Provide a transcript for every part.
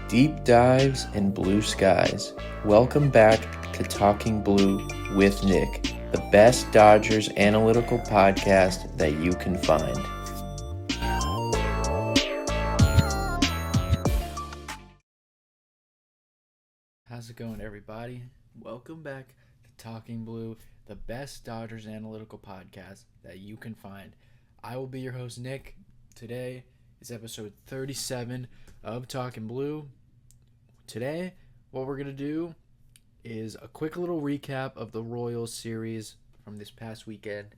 Deep dives and blue skies. Welcome back to Talking Blue with Nick, the best Dodgers analytical podcast that you can find. How's it going, everybody? Welcome back to Talking Blue, the best Dodgers analytical podcast that you can find. I will be your host, Nick. Today is episode 37 of Talking Blue. Today, what we're going to do is a quick little recap of the Royals series from this past weekend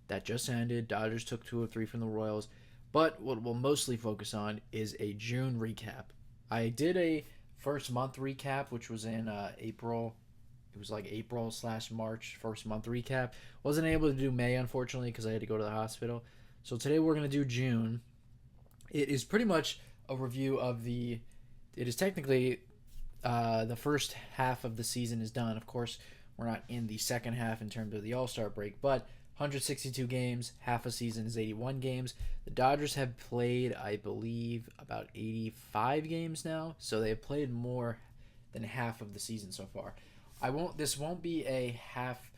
that just ended. Dodgers took 2 of 3 from the Royals, but what we'll mostly focus on is a June recap. I did a first month recap, which was in April. It was like April/March first month recap. Wasn't able to do May, unfortunately, because I had to go to the hospital. So today we're going to do June. It is pretty much a review of the... It is technically the first half of the season is done. Of course, we're not in the second half in terms of the All-Star break, but 162 games, half a season is 81 games. The Dodgers have played, I believe, about 85 games now, so they've played more than half of the season so far. This won't be a half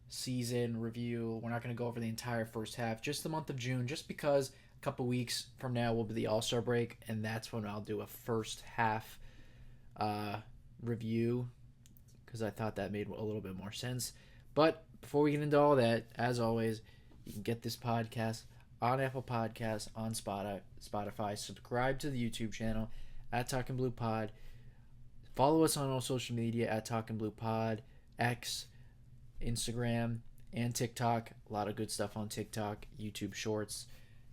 season review. We're not going to go over the entire first half, just the month of June, just because a couple weeks from now will be the All-Star break, and that's when I'll do a first half review, because I thought that made a little bit more sense. But before we get into all that, as always, you can get this podcast on Apple Podcasts, on Spotify. Subscribe to the YouTube channel at Talking Blue Pod. Follow us on all social media at Talking Blue Pod, X, Instagram, and TikTok. A lot of good stuff on TikTok, YouTube Shorts.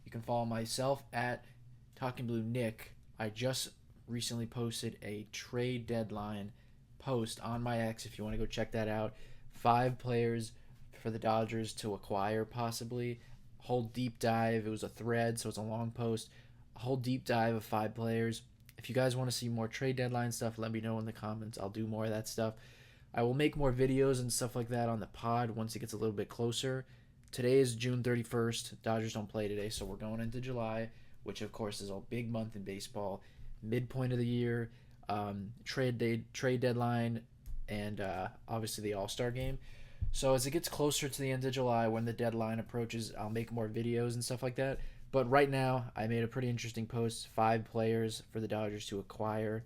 You can follow myself at Talking Blue Nick. I just recently posted a trade deadline post on my X if you want to go check that out. 5 players for the Dodgers to acquire, possibly. A whole deep dive. It was a thread, so it's a long post. A whole deep dive of 5 players. If you guys want to see more trade deadline stuff, let me know in the comments. I'll do more of that stuff. I will make more videos and stuff like that on the pod once it gets a little bit closer. Today is June 31st. Dodgers don't play today, so we're going into July, which, of course, is a big month in baseball. Midpoint of the year, trade deadline, and obviously the All-Star game. So as it gets closer to the end of July, when the deadline approaches, I'll make more videos and stuff like that. But right now, I made a pretty interesting post. 5 players for the Dodgers to acquire,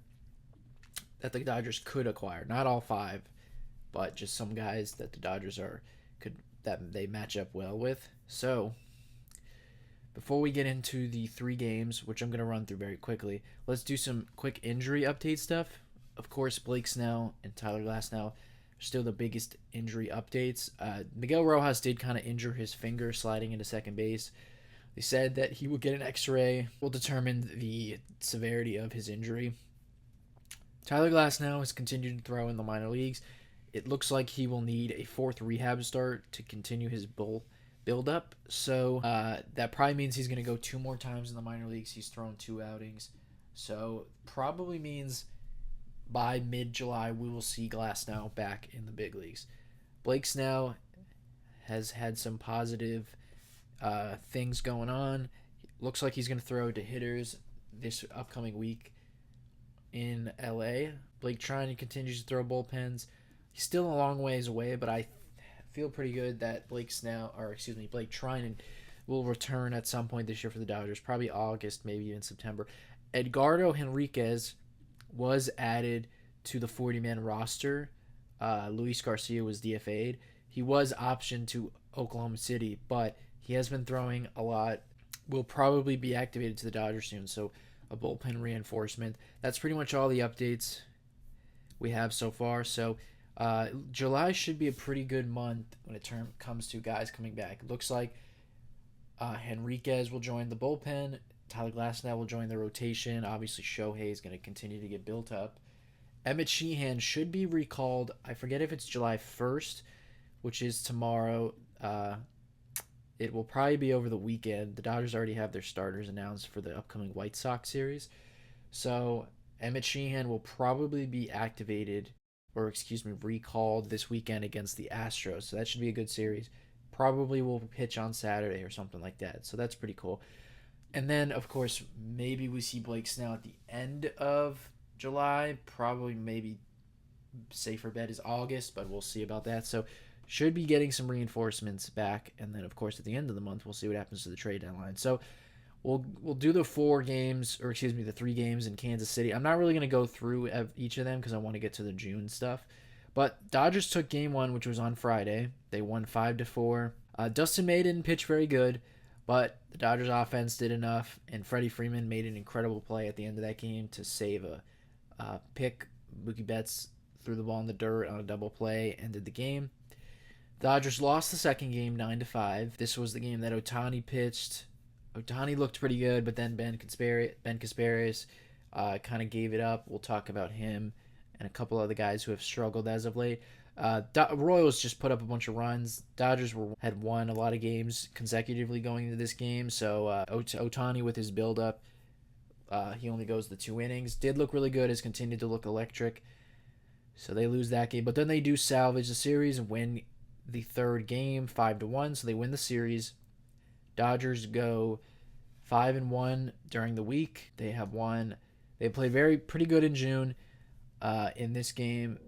that the Dodgers could acquire. Not all 5, but just some guys that the Dodgers that they match up well with. So before we get into the 3 games, which I'm going to run through very quickly, let's do some quick injury update stuff. Of course, Blake Snell and Tyler Glasnow are still the biggest injury updates. Miguel Rojas did kind of injure his finger sliding into second base. They said that he will get an x-ray. Will determine the severity of his injury. Tyler Glasnow has continued to throw in the minor leagues. It looks like he will need a 4th rehab start to continue his build-up. So that probably means he's going to go 2 more times in the minor leagues. He's thrown 2 outings. So probably means by mid-July we will see Glasnow back in the big leagues. Blake Snell has had some positive things going on. Looks like he's going to throw to hitters this upcoming week in LA. Blake Trine continues to throw bullpens. He's still a long ways away, but I feel pretty good that Blake Trine will return at some point this year for the Dodgers, probably August, maybe even September. Edgardo Henriquez was added to the 40-man roster. Luis Garcia was DFA'd. He was optioned to Oklahoma City, but he has been throwing a lot. Will probably be activated to the Dodgers soon, so a bullpen reinforcement. That's pretty much all the updates we have so far. So July should be a pretty good month when it comes to guys coming back. It looks like Henriquez will join the bullpen. Tyler Glasnow will join the rotation. Obviously, Shohei is going to continue to get built up. Emmett Sheehan should be recalled. I forget if it's July 1st, which is tomorrow. It will probably be over the weekend. The Dodgers already have their starters announced for the upcoming White Sox series. So Emmett Sheehan will probably be recalled this weekend against the Astros. So that should be a good series. Probably will pitch on Saturday or something like that. So that's pretty cool. And then, of course, maybe we see Blake Snell at the end of July. Probably, maybe safer bet is August, but we'll see about that. So, should be getting some reinforcements back. And then, of course, at the end of the month, we'll see what happens to the trade deadline. So, we'll do the 4 games, or excuse me, the 3 games in Kansas City. I'm not really going to go through each of them because I want to get to the June stuff. But Dodgers took game 1, which was on Friday. They won 5-4. Dustin May didn't pitch very good, but the Dodgers offense did enough, and Freddie Freeman made an incredible play at the end of that game to save a pick. Mookie Betts threw the ball in the dirt on a double play, ended the game. Dodgers lost the second game 9-5. This was the game that Ohtani pitched. Ohtani looked pretty good, but then Ben Casparis kind of gave it up. We'll talk about him and a couple other guys who have struggled as of late. Royals just put up a bunch of runs. Dodgers had won a lot of games consecutively going into this game, so Ohtani with his build-up, he only goes the 2 innings. Did look really good, has continued to look electric. So they lose that game, but then they do salvage the series and win the 3rd game 5-1, so they win the series. Dodgers go 5-1 during the week. They have won. They played pretty good in June. In this game,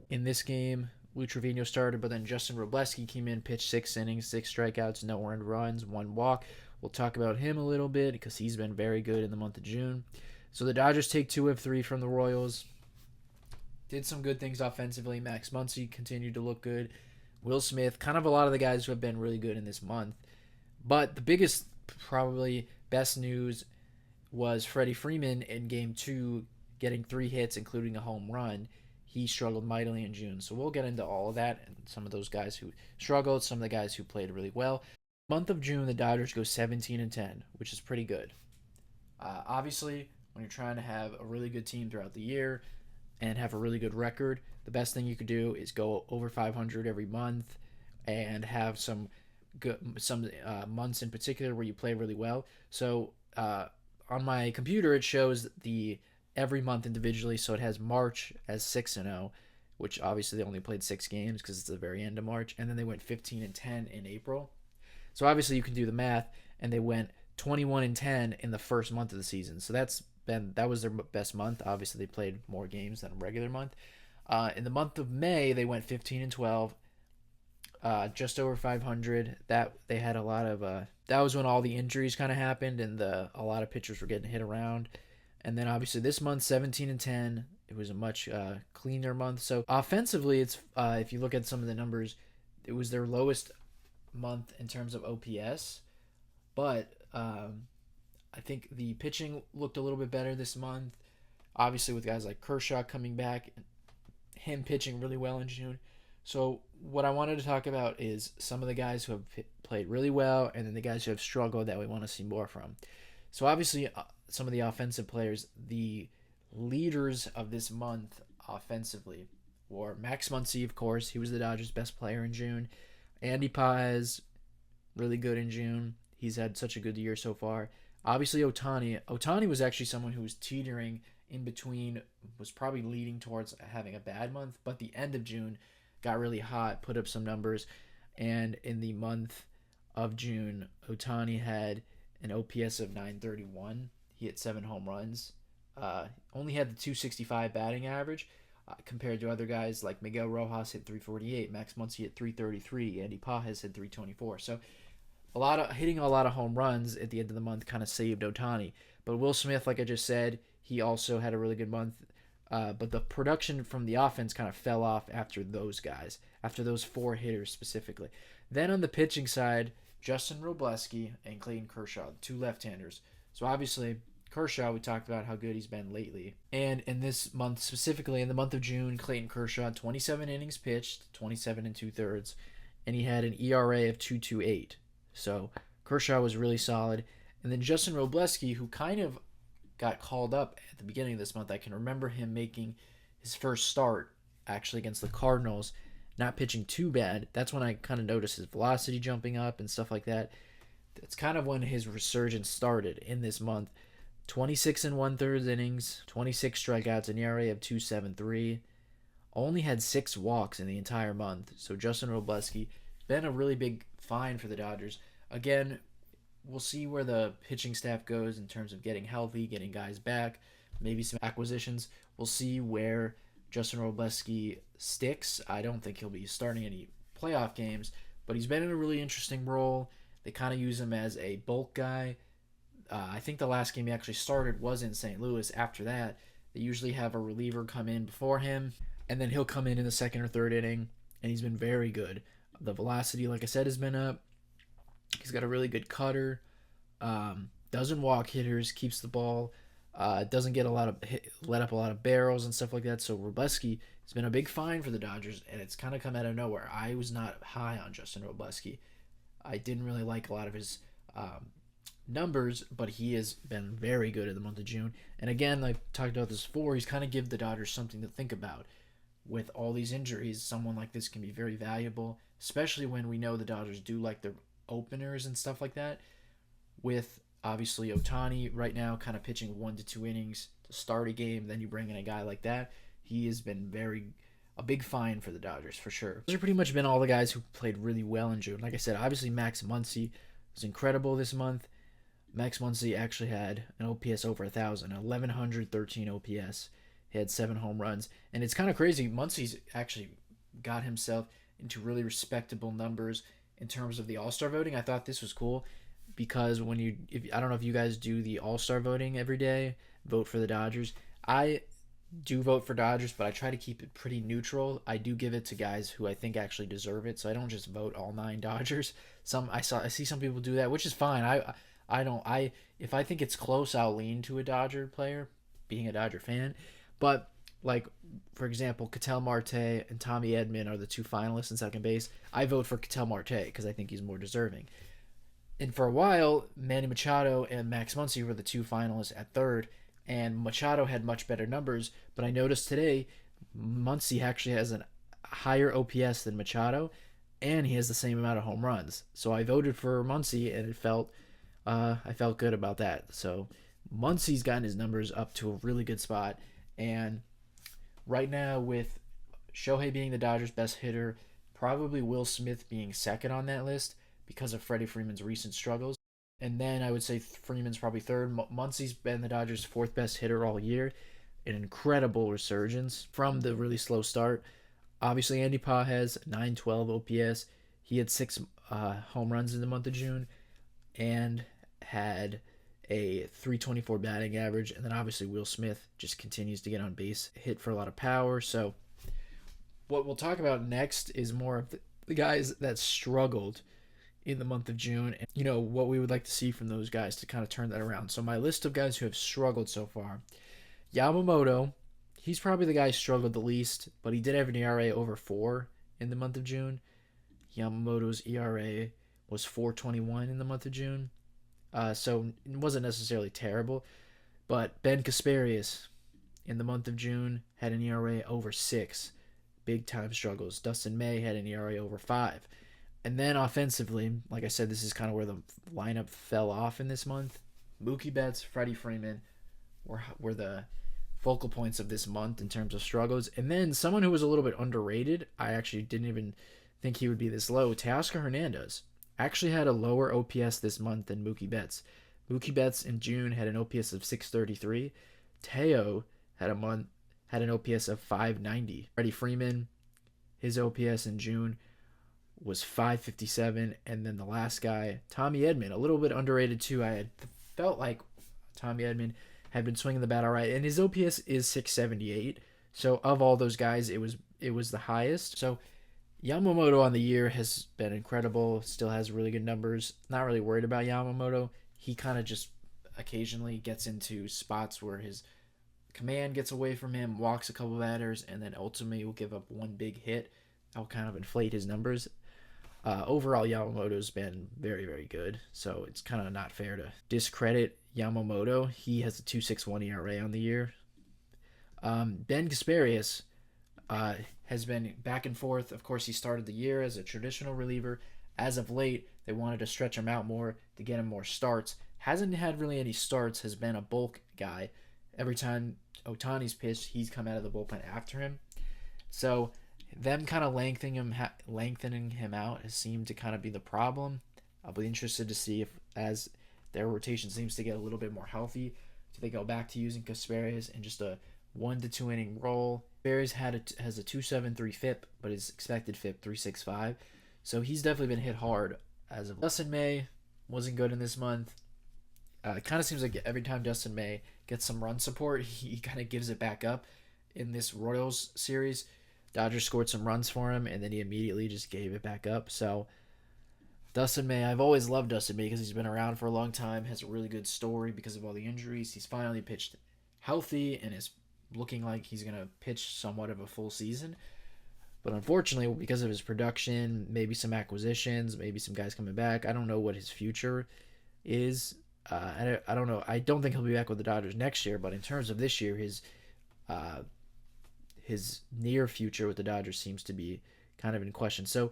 Lou Trevino started, but then Justin Robleski came in, pitched 6 innings, 6 strikeouts, no earned runs, 1 walk. We'll talk about him a little bit because he's been very good in the month of June. So the Dodgers take 2 of 3 from the Royals. Did some good things offensively. Max Muncy continued to look good. Will Smith, kind of a lot of the guys who have been really good in this month. But the biggest, probably best news was Freddie Freeman in Game 2 getting 3 hits, including a home run. He struggled mightily in June. So we'll get into all of that and some of those guys who struggled, some of the guys who played really well. Month of June, the Dodgers go 17-10, which is pretty good. Obviously, when you're trying to have a really good team throughout the year and have a really good record, the best thing you could do is go over 500 every month and have some months in particular where you play really well. So on my computer, it shows the every month individually. So it has March as 6-0, which obviously they only played 6 games because it's the very end of March, and then they went 15-10 in April. So obviously you can do the math, and they went 21-10 in the first month of the season. So that was their best month. Obviously they played more games than a regular month. In the month of May, they went 15-12. Just over 500. That they had a lot of. That was when all the injuries kind of happened, and a lot of pitchers were getting hit around. And then obviously this month 17-10. It was a much cleaner month. So offensively, it's if you look at some of the numbers, it was their lowest month in terms of OPS, but I think the pitching looked a little bit better this month. Obviously, with guys like Kershaw coming back, him pitching really well in June. So what I wanted to talk about is some of the guys who have played really well and then the guys who have struggled that we want to see more from. So obviously, some of the offensive players, the leaders of this month offensively were Max Muncy, of course. He was the Dodgers' best player in June. Andy Paz, really good in June. He's had such a good year so far. Obviously, Ohtani. Ohtani was actually someone who was teetering in between, was probably leading towards having a bad month, but the end of June got really hot, put up some numbers, and in the month of June, Ohtani had an OPS of 931. He hit 7 home runs. Only had the 265 batting average compared to other guys like Miguel Rojas hit 348, Max Muncy hit 333, Andy Paz hit 324. So hitting a lot of home runs at the end of the month kind of saved Ohtani. But Will Smith, like I just said, he also had a really good month. But the production from the offense kind of fell off after those guys, after those 4 hitters specifically. Then on the pitching side, Justin Robleski and Clayton Kershaw, 2 left-handers. So obviously, Kershaw, we talked about how good he's been lately. And in this month, specifically in the month of June, Clayton Kershaw, 27 innings pitched, 27 2/3, and he had an ERA of 2.28. So Kershaw was really solid. And then Justin Robleski, who kind of got called up at the beginning of this month. I can remember him making his first start actually against the Cardinals, not pitching too bad. That's when I kind of noticed his velocity jumping up and stuff like that. That's kind of when his resurgence started in this month. 26 1/3 innings, 26 strikeouts, an ERA of 2.73. Only had 6 walks in the entire month. So Justin Robleski, been a really big find for the Dodgers. Again, we'll see where the pitching staff goes in terms of getting healthy, getting guys back, maybe some acquisitions. We'll see where Justin Robleski sticks. I don't think he'll be starting any playoff games, but he's been in a really interesting role. They kind of use him as a bulk guy. I think the last game he actually started was in St. Louis. After that, they usually have a reliever come in before him, and then he'll come in the second or third inning, and he's been very good. The velocity, like I said, has been up. He's got a really good cutter. Doesn't walk hitters, keeps the ball. Doesn't get let up a lot of barrels and stuff like that. So Robleski has been a big find for the Dodgers, and it's kind of come out of nowhere. I was not high on Justin Robleski. I didn't really like a lot of his numbers, but he has been very good in the month of June. And again, I talked about this before, he's kind of give the Dodgers something to think about. With all these injuries, someone like this can be very valuable, especially when we know the Dodgers do like their openers and stuff like that. With obviously Ohtani right now kind of pitching 1 to 2 innings to start a game, then you bring in a guy like that. He has been a big find for the Dodgers for sure. Those have pretty much been all the guys who played really well in June. Like I said, obviously Max Muncy was incredible this month. Max Muncy actually had an OPS over 1,000, 1,113 OPS. He had 7 home runs, and it's kind of crazy. Muncy's actually got himself into really respectable numbers in terms of the All-Star voting. I thought this was cool because I don't know if you guys do the All-Star voting every day, vote for the Dodgers. I do vote for Dodgers, but I try to keep it pretty neutral. I do give it to guys who I think actually deserve it, so I don't just vote all 9 Dodgers. I see some people do that, which is fine. I don't if I think it's close, I'll lean to a Dodger player, being a Dodger fan. But like for example, Ketel Marte and Tommy Edman are the 2 finalists in second base. I vote for Ketel Marte because I think he's more deserving. And for a while, Manny Machado and Max Muncy were the 2 finalists at third, and Machado had much better numbers. But I noticed today, Muncy actually has a higher OPS than Machado, and he has the same amount of home runs. So I voted for Muncy, and I felt good about that. So Muncy's gotten his numbers up to a really good spot. And right now, with Shohei being the Dodgers' best hitter, probably Will Smith being second on that list because of Freddie Freeman's recent struggles. And then I would say Freeman's probably third. Muncy's been the Dodgers' 4th best hitter all year. An incredible resurgence from the really slow start. Obviously, Andy Pa has 912 OPS. He had 6 home runs in the month of June and had a 324 batting average. And then obviously Will Smith just continues to get on base, hit for a lot of power. So what we'll talk about next is more of the guys that struggled in the month of June, and what we would like to see from those guys to kind of turn that around. So my list of guys who have struggled so far: Yamamoto, he's probably the guy who struggled the least, but he did have an ERA over 4 in the month of June. Yamamoto's ERA was 4.21 in the month of June. So it wasn't necessarily terrible. But Ben Kasparius in the month of June had an ERA over 6. Big time struggles. Dustin May had an ERA over 5. And then offensively, like I said, this is kind of where the lineup fell off in this month. Mookie Betts, Freddie Freeman were the focal points of this month in terms of struggles. And then someone who was a little bit underrated, I actually didn't even think he would be this low, Teoscar Hernandez actually had a lower OPS this month than Mookie Betts. Mookie Betts in June had an OPS of 633. Teo had an OPS of 590. Freddie Freeman, his OPS in June was 557. And then the last guy, Tommy Edman, a little bit underrated too. I had felt like Tommy Edman had been swinging the bat all right, and his OPS is 678. So of all those guys, it was the highest. So Yamamoto on the year has been incredible, still has really good numbers. Not really worried about Yamamoto. He kind of just occasionally gets into spots where his command gets away from him, walks a couple batters, and then ultimately will give up one big hit. That'll kind of inflate his numbers. Overall, Yamamoto's been very, very good, so it's kind of not fair to discredit Yamamoto. He has a 2.61 ERA on the year. Ben Kasparius has been back and forth. Of course, he started the year as a traditional reliever. As of late, they wanted to stretch him out more to get him more starts. Hasn't had really any starts, has been a bulk guy. Every time Ohtani's pitched, he's come out of the bullpen after him. So them kind of lengthening him out has seemed to kind of be the problem. I'll be interested to see if as their rotation seems to get a little bit more healthy. Do they go back to using Casparis in just a 1 to 2 inning role? Casparis has a 2.73 FIP, but his expected FIP 3.65, so he's definitely been hit hard as of. Dustin May wasn't good in this month. It kind of seems like every time Dustin May gets some run support, he kind of gives it back up. In this Royals series, Dodgers scored some runs for him, and then he immediately just gave it back up. So Dustin May, I've always loved Dustin May because he's been around for a long time, has a really good story because of all the injuries. He's finally pitched healthy and is looking like he's going to pitch somewhat of a full season. But unfortunately, because of his production, maybe some acquisitions, maybe some guys coming back, I don't know what his future is. I don't know. I don't think he'll be back with the Dodgers next year, but in terms of this year, his near future with the Dodgers seems to be kind of in question. So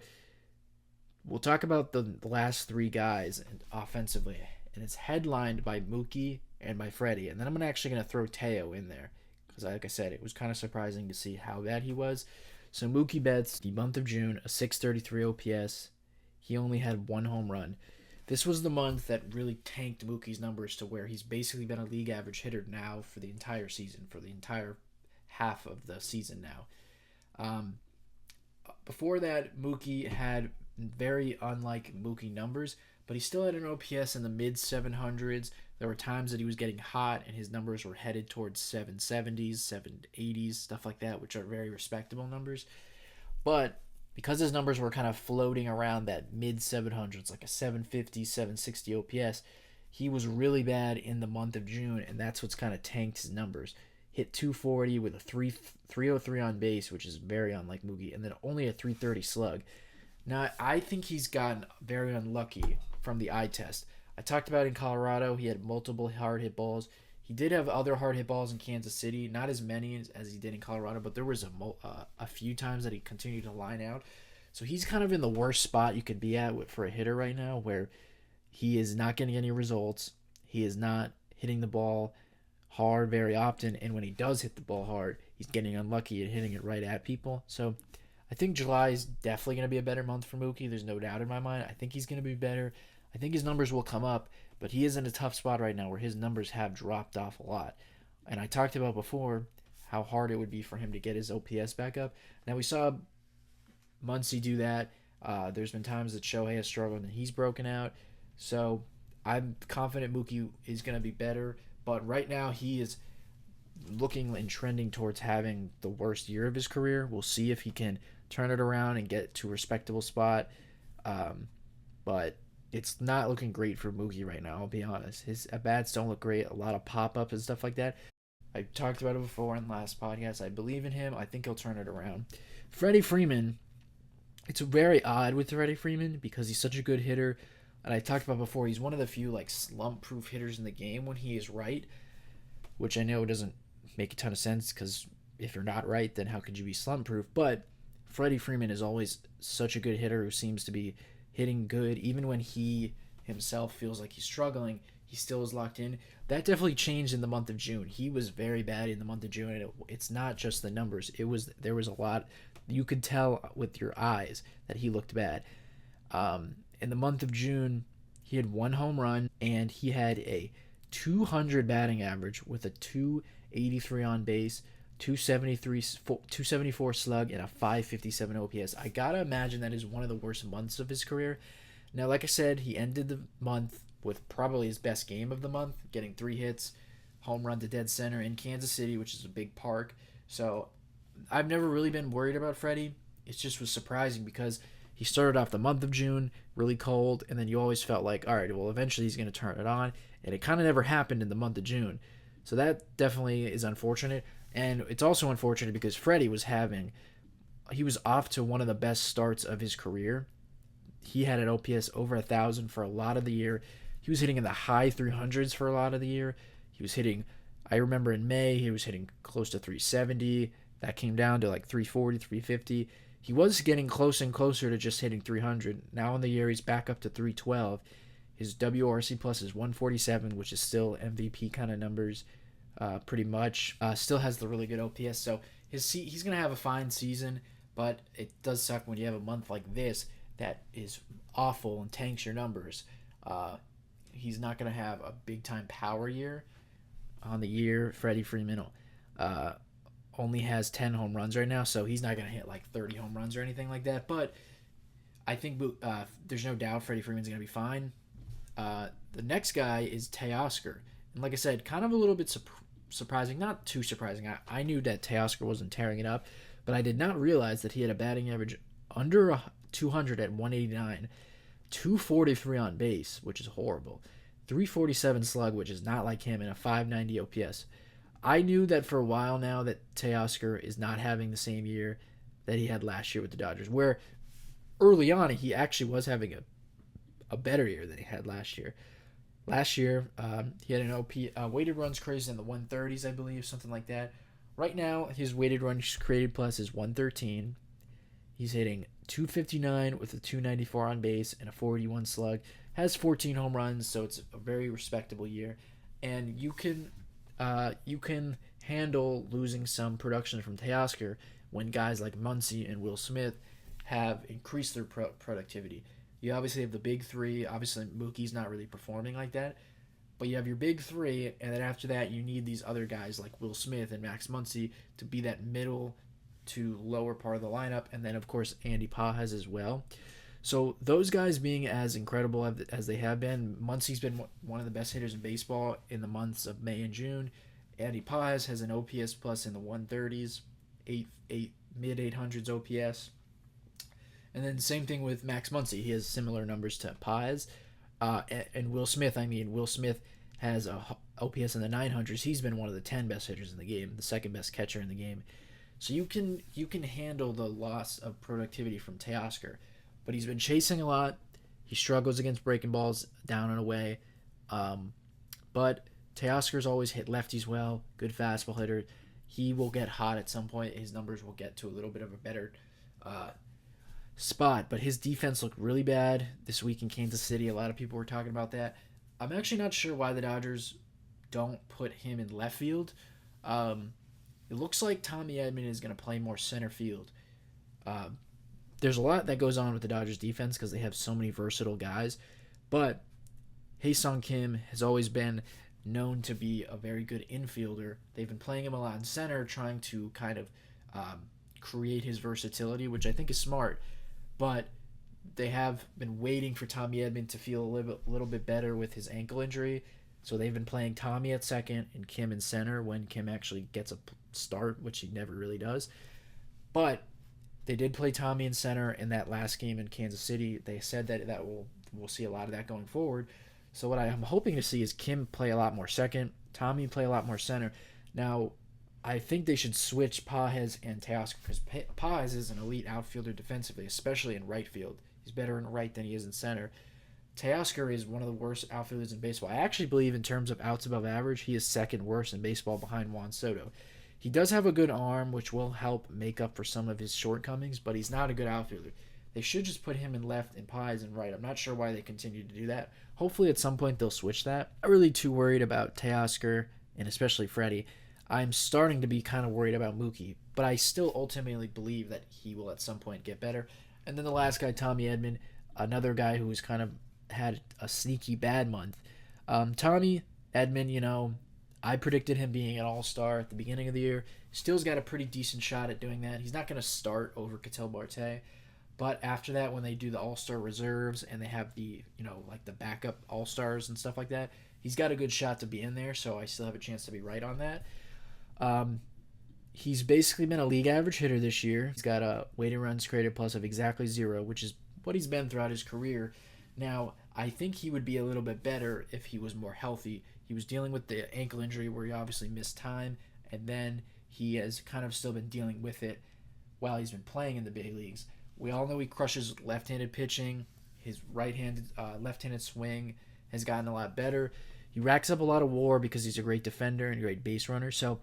we'll talk about the last three guys offensively, and it's headlined by Mookie and by Freddie. And then I'm actually going to throw Teo in there because, like I said, it was kind of surprising to see how bad he was. So Mookie Betts, the month of June, a 633 OPS. He only had one home run. This was the month that really tanked Mookie's numbers to where he's basically been a league average hitter now for the entire season, for the entire half of the season now. Before that, Mookie had very unlike Mookie numbers, but he still had an OPS in the mid 700s. There were times that he was getting hot and his numbers were headed towards 770s, 780s, stuff like that, which are very respectable numbers. But because his numbers were kind of floating around that mid 700s, like a 750, 760 OPS, he was really bad in the month of June, and that's what's kind of tanked his numbers. Hit 240 with a 303 on base, which is very unlike Mookie, and then only a 330 slug. Now, I think he's gotten very unlucky from the eye test. I talked about in Colorado, he had multiple hard hit balls. He did have other hard hit balls in Kansas City, not as many as he did in Colorado, but there was a few times that he continued to line out. So he's kind of in the worst spot you could be at for a hitter right now, where he is not getting any results. He is not hitting the ball hard very often, and when he does hit the ball hard, he's getting unlucky and hitting it right at people. So I think July is definitely going to be a better month for Mookie. There's no doubt in my mind. I think he's going to be better. I think his numbers will come up, but he is in a tough spot right now where his numbers have dropped off a lot. And I talked about before how hard it would be for him to get his OPS back up. Now, we saw Muncy do that. There's been times that Shohei has struggled and he's broken out. So I'm confident Mookie is going to be better. But right now he is looking and trending towards having the worst year of his career. We'll see if he can turn it around and get to a respectable spot. But it's not looking great for Mookie right now, I'll be honest. His at-bats don't look great. A lot of pop-up and stuff like that. I talked about it before in the last podcast. I believe in him. I think he'll turn it around. Freddie Freeman, it's very odd with Freddie Freeman because he's such a good hitter. And I talked about before, he's one of the few like slump-proof hitters in the game when he is right, which I know doesn't make a ton of sense because if you're not right, then how could you be slump-proof? But Freddie Freeman is always such a good hitter who seems to be hitting good. Even when he himself feels like he's struggling, he still is locked in. That definitely changed in the month of June. He was very bad in the month of June, and it's not just the numbers. There was a lot. You could tell with your eyes that he looked bad. In the month of June, he had one home run, and he had a 200 batting average with a 283 on base, 274 slug, and a 557 OPS. I gotta imagine that is one of the worst months of his career. Now, like I said, he ended the month with probably his best game of the month, getting 3 hits, home run to dead center in Kansas City, which is a big park. So I've never really been worried about Freddie. It just was surprising because he started off the month of June really cold, and then you always felt like, all right, well, eventually he's going to turn it on, and it kind of never happened in the month of June. So that definitely is unfortunate, and it's also unfortunate because Freddie was off to one of the best starts of his career. He had an OPS over 1,000 for a lot of the year. He was hitting in the high 300s for a lot of the year. He was hitting, I remember in May, he was hitting close to 370. That came down to like 340, 350. He was getting close and closer to just hitting 300. Now in the year, he's back up to 312. His WRC plus is 147, which is still MVP kind of numbers, pretty much. Still has the really good OPS, so he's going to have a fine season, but it does suck when you have a month like this that is awful and tanks your numbers. he's not going to have a big time power year on the year. Freddie Freeman uh, only has 10 home runs right now, so he's not going to hit like 30 home runs or anything like that. But I think there's no doubt Freddie Freeman's going to be fine. The next guy is Teoscar. And like I said, kind of a little bit surprising. Not too surprising. I knew that Teoscar wasn't tearing it up, but I did not realize that he had a batting average under 200 at 189, 243 on base, which is horrible, 347 slug, which is not like him, and a 590 OPS. I knew that for a while now that Teoscar is not having the same year that he had last year with the Dodgers, where early on he actually was having a better year than he had last year. Last year, he had an weighted runs created in the 130s, I believe, something like that. Right now, his weighted runs created plus is 113. He's hitting 259 with a 294 on base and a 41 slug. Has 14 home runs, so it's a very respectable year. And you can handle losing some production from Teoscar when guys like Muncy and Will Smith have increased their productivity. You obviously have the big three. Obviously, Mookie's not really performing like that. But you have your big three, and then after that, you need these other guys like Will Smith and Max Muncy to be that middle to lower part of the lineup. And then, of course, Andy Pages as well. So those guys being as incredible as they have been, Muncy's been one of the best hitters in baseball in the months of May and June. Andy Pages has an OPS plus in the 130s, mid 800s OPS. And then same thing with Max Muncy. He has similar numbers to Pages. And Will Smith, Will Smith has a OPS in the 900s. He's been one of the 10 best hitters in the game, the second best catcher in the game. So you can handle the loss of productivity from Teoscar. But he's been chasing a lot. He struggles against breaking balls down and away. But Teoscar's always hit lefties well, good fastball hitter. He will get hot at some point. His numbers will get to a little bit of a better spot, but his defense looked really bad this week in Kansas City. A lot of people were talking about that. I'm actually not sure why the Dodgers don't put him in left field. It looks like Tommy Edman is going to play more center field. There's a lot that goes on with the Dodgers defense because they have so many versatile guys, but Hae-Sung Kim has always been known to be a very good infielder. They've been playing him a lot in center, trying to kind of create his versatility, which I think is smart. But they have been waiting for Tommy Edman to feel a little bit better with his ankle injury. So they've been playing Tommy at second and Kim in center when Kim actually gets a start, which he never really does. But they did play Tommy in center in that last game in Kansas City. They said that we'll see a lot of that going forward. So what I'm hoping to see is Kim play a lot more second, Tommy play a lot more center. Now, I think they should switch Pages and Teoscar because Pages is an elite outfielder defensively, especially in right field. He's better in right than he is in center. Teoscar is one of the worst outfielders in baseball. I actually believe in terms of outs above average, he is second worst in baseball behind Juan Soto. He does have a good arm, which will help make up for some of his shortcomings, but he's not a good outfielder. They should just put him in left and Pages in right. I'm not sure why they continue to do that. Hopefully at some point they'll switch that. I'm not really too worried about Teoscar and especially Freddie. I'm starting to be kind of worried about Mookie, but I still ultimately believe that he will at some point get better. And then the last guy, Tommy Edman, another guy who's kind of had a sneaky bad month. Tommy Edman, I predicted him being an all-star at the beginning of the year. Still's got a pretty decent shot at doing that. He's not going to start over Ketel Marte, but after that, when they do the all-star reserves and they have the, like the backup all-stars and stuff like that, he's got a good shot to be in there, so I still have a chance to be right on that. He's basically been a league average hitter this year. He's got a weighted runs created plus of exactly 0, which is what he's been throughout his career. Now, I think he would be a little bit better if he was more healthy. He was dealing with the ankle injury where he obviously missed time, and then he has kind of still been dealing with it while he's been playing in the big leagues. We all know he crushes left-handed pitching. His left-handed swing has gotten a lot better. He racks up a lot of WAR because he's a great defender and a great base runner. So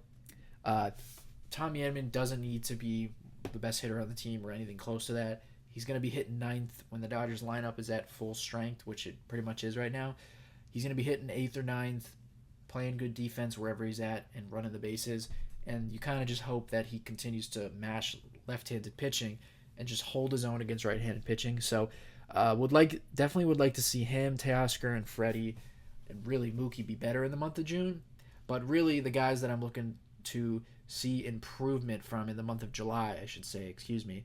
Tommy Edman doesn't need to be the best hitter on the team or anything close to that. He's going to be hitting 9th when the Dodgers lineup is at full strength, which it pretty much is right now. He's going to be hitting 8th or 9th, playing good defense wherever he's at and running the bases. And you kind of just hope that he continues to mash left-handed pitching and just hold his own against right-handed pitching. So definitely would like to see him, Teoscar, and Freddie and really Mookie be better in the month of June. But really, the guys that I'm looking to see improvement from in the month of July, I should say, excuse me,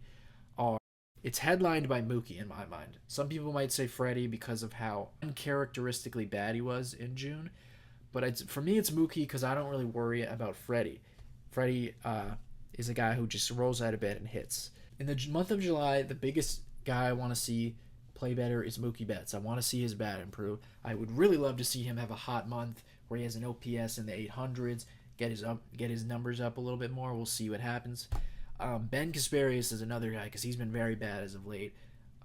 are it's headlined by Mookie in my mind. Some people might say Freddie because of how uncharacteristically bad he was in June, but for me it's Mookie because I don't really worry about Freddie. Freddie is a guy who just rolls out of bed and hits. In the month of July, the biggest guy I want to see play better is Mookie Betts. I want to see his bat improve. I would really love to see him have a hot month where he has an OPS in the 800s, get his numbers up a little bit more. We'll see what happens. Ben Kasparius is another guy because he's been very bad as of late.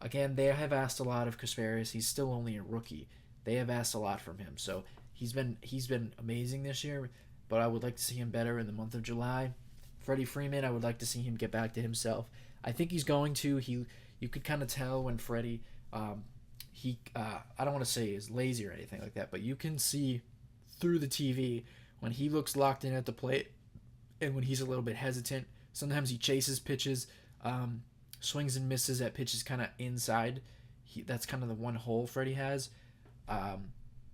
Again, they have asked a lot of Kasparius. He's still only a rookie. They have asked a lot from him, so he's been amazing this year. But I would like to see him better in the month of July. Freddie Freeman, I would like to see him get back to himself. I think he's going to. You could kind of tell when Freddie, I don't want to say is lazy or anything like that, but you can see through the TV when he looks locked in at the plate and when he's a little bit hesitant. Sometimes he chases pitches, swings and misses at pitches kind of inside. That's kind of the one hole Freddie has.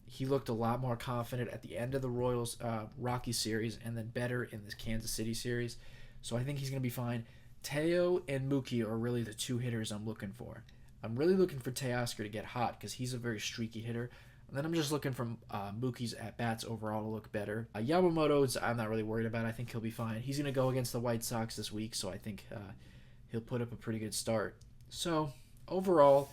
He looked a lot more confident at the end of the Royals Rocky series and then better in this Kansas City series. So I think he's going to be fine. Teo and Mookie are really the two hitters I'm looking for. I'm really looking for Teoscar to get hot because he's a very streaky hitter. And then I'm just looking for Mookie's at-bats overall to look better. Yamamoto, I'm not really worried about. I think he'll be fine. He's going to go against the White Sox this week, so I think he'll put up a pretty good start. So, overall,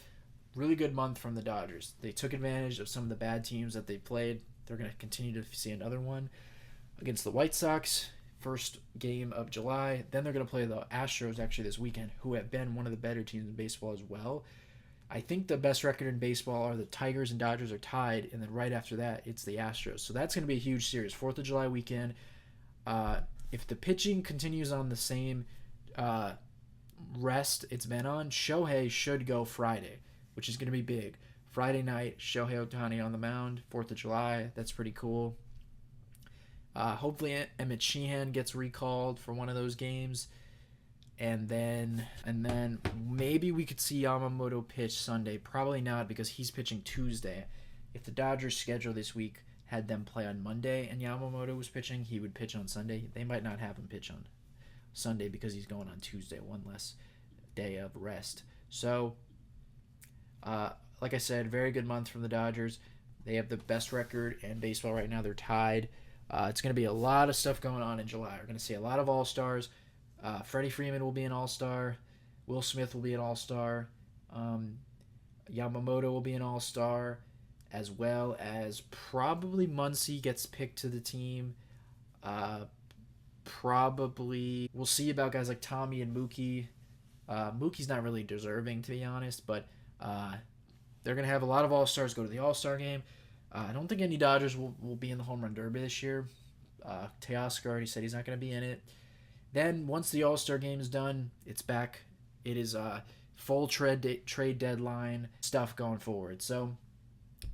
really good month from the Dodgers. They took advantage of some of the bad teams that they played. They're going to continue to see another one against the White Sox, first game of July. Then they're going to play the Astros actually this weekend, who have been one of the better teams in baseball as well. I think the best record in baseball are the Tigers and Dodgers are tied, and then right after that, it's the Astros. So that's going to be a huge series. 4th of July weekend. If the pitching continues on the same rest it's been on, Shohei should go Friday, which is going to be big. Friday night, Shohei Ohtani on the mound, 4th of July. That's pretty cool. Hopefully Emmett Sheehan gets recalled for one of those games. And then maybe we could see Yamamoto pitch Sunday. Probably not because he's pitching Tuesday. If the Dodgers' schedule this week had them play on Monday and Yamamoto was pitching, he would pitch on Sunday. They might not have him pitch on Sunday because he's going on Tuesday, one less day of rest. So, like I said, very good month from the Dodgers. They have the best record in baseball right now. They're tied. It's going to be a lot of stuff going on in July. We're going to see a lot of All-Stars. Freddie Freeman will be an All-Star. Will Smith will be an All-Star. Yamamoto will be an All-Star, as well as probably Muncy gets picked to the team. Probably we'll see about guys like Tommy and Mookie. Mookie's not really deserving, to be honest, but they're going to have a lot of All-Stars go to the All-Star game. I don't think any Dodgers will be in the Home Run Derby this year. Teoscar already said he's not going to be in it. Then, once the All-Star game is done, it's back. It is full trade deadline stuff going forward. So,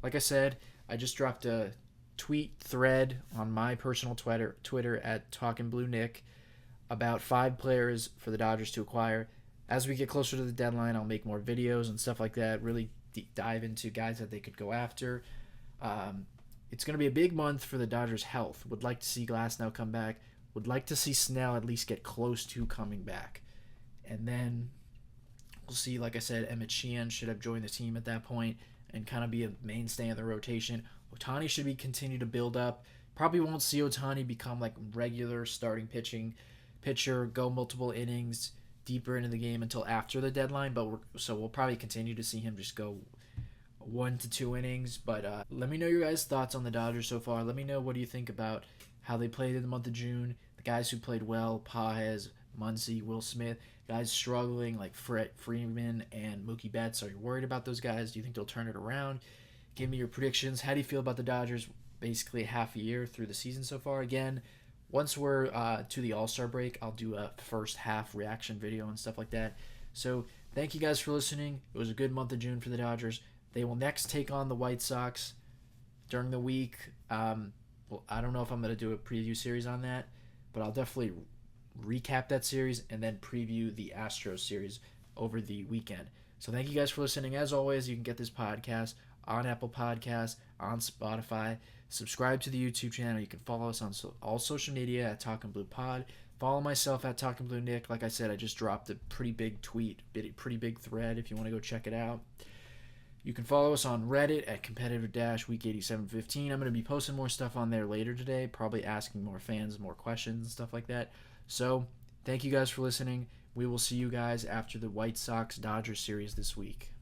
like I said, I just dropped a tweet thread on my personal Twitter at TalkinBlueNick about 5 players for the Dodgers to acquire. As we get closer to the deadline, I'll make more videos and stuff like that, really dive into guys that they could go after. It's going to be a big month for the Dodgers' health. Would like to see Glasnow come back. Would like to see Snell at least get close to coming back. And then we'll see, like I said, Emmett Sheehan should have joined the team at that point and kind of be a mainstay in the rotation. Ohtani should be continue to build up. Probably won't see Ohtani become like regular starting pitcher, go multiple innings deeper into the game until after the deadline. But we'll probably continue to see him just go 1 to 2 innings. But let me know your guys' thoughts on the Dodgers so far. Let me know what do you think about how they played in the month of June. The guys who played well, Pages, Muncy, Will Smith. Guys struggling like Freeman and Mookie Betts. Are you worried about those guys? Do you think they'll turn it around? Give me your predictions. How do you feel about the Dodgers basically half a year through the season so far? Again, once we're to the All-Star break, I'll do a first half reaction video and stuff like that. So thank you guys for listening. It was a good month of June for the Dodgers. They will next take on the White Sox during the week. Well, I don't know if I'm going to do a preview series on that, but I'll definitely recap that series and then preview the Astros series over the weekend. So thank you guys for listening. As always, you can get this podcast on Apple Podcasts, on Spotify. Subscribe to the YouTube channel. You can follow us on all social media at Talkin' Blue Pod. Follow myself at Talkin' Blue Nick. Like I said, I just dropped a pretty big tweet, pretty big thread if you want to go check it out. You can follow us on Reddit at competitive-week8715. I'm going to be posting more stuff on there later today, probably asking more fans more questions and stuff like that. So, thank you guys for listening. We will see you guys after the White Sox-Dodgers series this week.